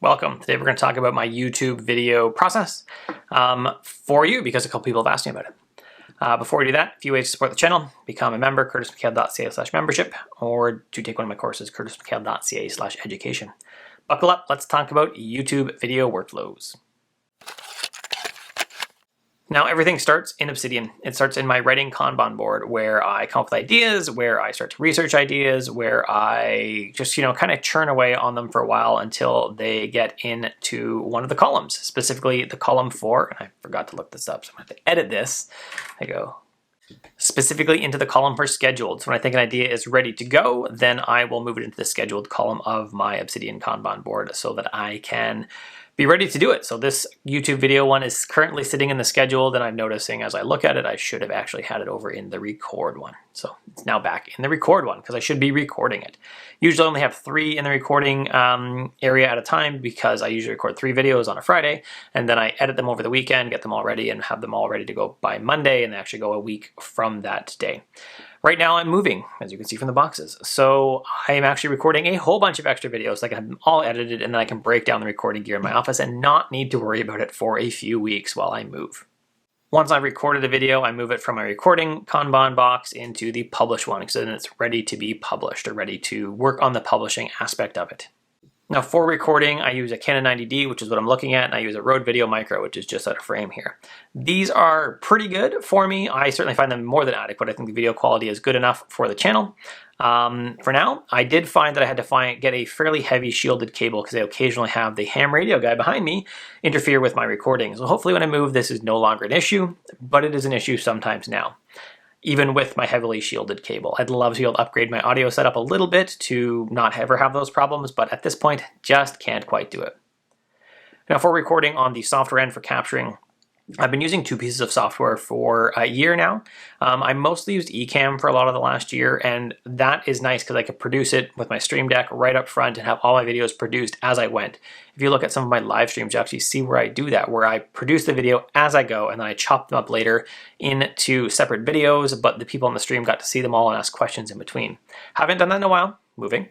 Welcome. Today we're going to talk about my YouTube video process for you because a couple people have asked me about it. Before we do that, a few ways to support the channel. Become a member, curtismchale.ca/membership, or to take one of my courses, curtismchale.ca/education. Buckle up, let's talk about YouTube video workflows. Now everything starts in Obsidian. It starts in my writing Kanban board where I come up with ideas, where I start to research ideas, where I just, kind of churn away on them for a while until they get into one of the columns, specifically the column 4. And I forgot to look this up, so I'm going to have to edit this. I go specifically into the column for scheduled. So when I think an idea is ready to go, then I will move it into the scheduled column of my Obsidian Kanban board so that I can be ready to do it. So this YouTube video one is currently sitting in the scheduled, and I'm noticing as I look at it, I should have actually had it over in the record one. So it's now back in the record one because I should be recording it. Usually I only have 3 in the recording area at a time because I usually record 3 videos on a Friday, and then I edit them over the weekend, get them all ready, and have them all ready to go by Monday, and they actually go a week from that day. Right now I'm moving, as you can see from the boxes. So I'm actually recording a whole bunch of extra videos so I can have them all edited, and then I can break down the recording gear in my office and not need to worry about it for a few weeks while I move. Once I've recorded a video, I move it from my recording Kanban box into the publish one, so then it's ready to be published or ready to work on the publishing aspect of it. Now for recording, I use a Canon 90D, which is what I'm looking at, and I use a Rode Video Micro, which is just out of frame here. These are pretty good for me. I certainly find them more than adequate. I think the video quality is good enough for the channel. For now, I did find that I had to get a fairly heavy shielded cable because I occasionally have the ham radio guy behind me interfere with my recording. So hopefully when I move, this is no longer an issue, but it is an issue sometimes now, even with my heavily shielded cable. I'd love to be able to upgrade my audio setup a little bit to not ever have those problems, but at this point, just can't quite do it. Now for recording on the software end for capturing, I've been using 2 pieces of software for a year now. I mostly used Ecamm for a lot of the last year, and that is nice because I could produce it with my Stream Deck right up front and have all my videos produced as I went. If you look at some of my live streams, you actually see where I do that, where I produce the video as I go and then I chop them up later into separate videos, but the people on the stream got to see them all and ask questions in between. Haven't done that in a while, moving.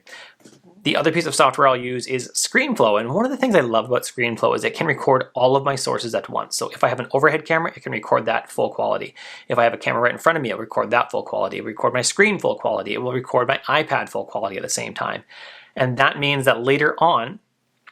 The other piece of software I'll use is ScreenFlow, and one of the things I love about ScreenFlow is it can record all of my sources at once. So if I have an overhead camera, it can record that full quality. If I have a camera right in front of me, it'll record that full quality. It'll record my screen full quality. It will record my iPad full quality at the same time. And that means that later on,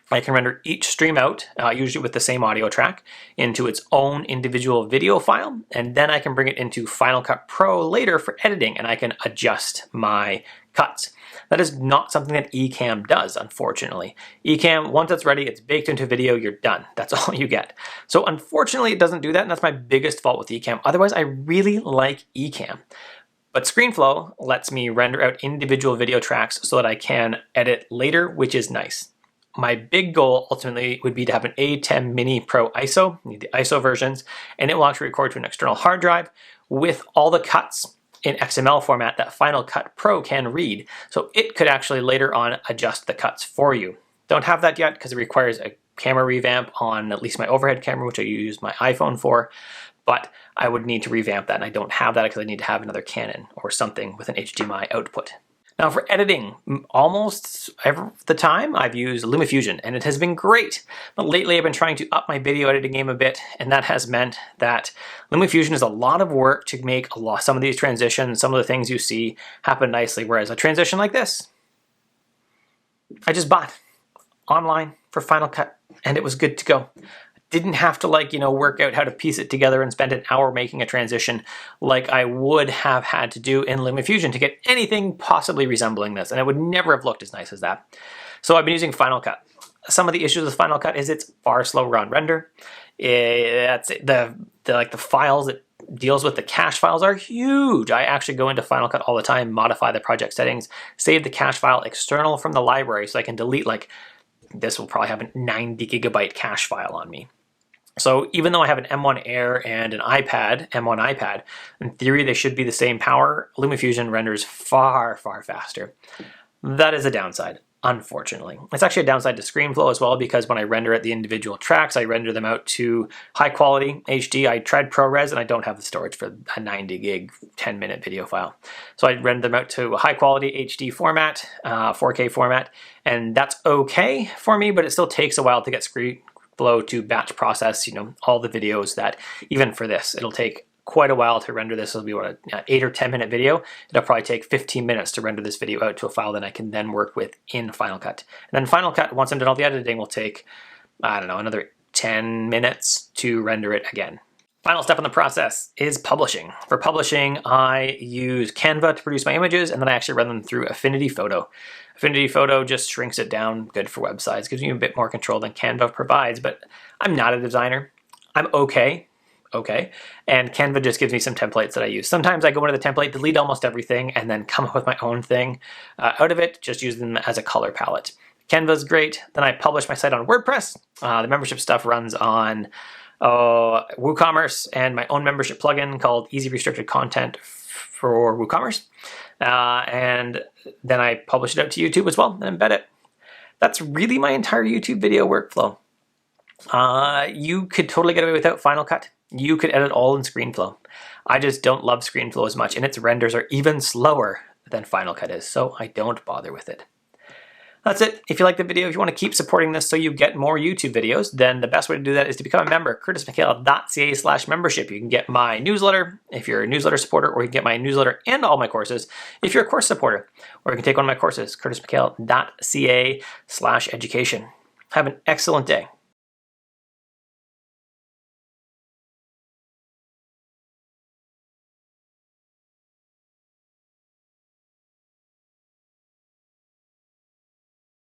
I can render each stream out, usually with the same audio track, into its own individual video file, and then I can bring it into Final Cut Pro later for editing, and I can adjust my cuts. That is not something that Ecamm does, unfortunately. Ecamm, once it's ready, it's baked into video, you're done. That's all you get. So unfortunately, it doesn't do that, and that's my biggest fault with Ecamm. Otherwise, I really like Ecamm. But ScreenFlow lets me render out individual video tracks so that I can edit later, which is nice. My big goal ultimately would be to have an A10 Mini Pro ISO, you need the ISO versions, and it will actually record to an external hard drive with all the cuts in XML format that Final Cut Pro can read. So it could actually later on adjust the cuts for you. Don't have that yet because it requires a camera revamp on at least my overhead camera, which I use my iPhone for, but I would need to revamp that, and I don't have that because I need to have another Canon or something with an HDMI output. Now for editing, almost every the time I've used LumaFusion, and it has been great. But lately I've been trying to up my video editing game a bit, and that has meant that LumaFusion is a lot of work to make some of these transitions, some of the things you see happen nicely, whereas a transition like this, I just bought online for Final Cut, and it was good to go. Didn't have to work out how to piece it together and spend an hour making a transition like I would have had to do in LumaFusion to get anything possibly resembling this, and it would never have looked as nice as that. So I've been using Final Cut. Some of the issues with Final Cut is it's far slower on render. That's the files it deals with, the cache files are huge. I actually go into Final Cut all the time, modify the project settings, save the cache file external from the library so I can delete this will probably have a 90 gigabyte cache file on me. So even though I have an M1 Air and an M1 iPad, in theory they should be the same power, LumaFusion renders far, far faster. That is a downside. unfortunately. It's actually a downside to ScreenFlow as well, because when I render at the individual tracks, I render them out to high quality HD. I tried ProRes and I don't have the storage for a 90 gig, 10-minute video file. So I render them out to a high quality HD format, 4K format, and that's okay for me, but it still takes a while to get ScreenFlow to batch process, all the videos that, even for this, it'll take quite a while to render this. It'll be what, an 8 or 10 minute video. It'll probably take 15 minutes to render this video out to a file that I can then work with in Final Cut. And then Final Cut, once I'm done all the editing, will take, I don't know, another 10 minutes to render it again. Final step in the process is publishing. For publishing, I use Canva to produce my images, and then I actually run them through Affinity Photo. Affinity Photo just shrinks it down, good for websites, gives you a bit more control than Canva provides, but I'm not a designer. I'm okay, and Canva just gives me some templates that I use. Sometimes I go into the template, delete almost everything, and then come up with my own thing out of it, just use them as a color palette. Canva's great. Then I publish my site on WordPress. The membership stuff runs on WooCommerce and my own membership plugin called Easy Restricted Content for WooCommerce. And then I publish it out to YouTube as well and embed it. That's really my entire YouTube video workflow. You could totally get away without Final Cut. You could edit all in ScreenFlow. I just don't love ScreenFlow as much, and its renders are even slower than Final Cut is, so I don't bother with it. That's it. If you like the video, if you want to keep supporting this so you get more YouTube videos, then the best way to do that is to become a member, curtismchale.ca/membership. You can get my newsletter if you're a newsletter supporter, or you can get my newsletter and all my courses if you're a course supporter, or you can take one of my courses, curtismchale.ca/education. Have an excellent day.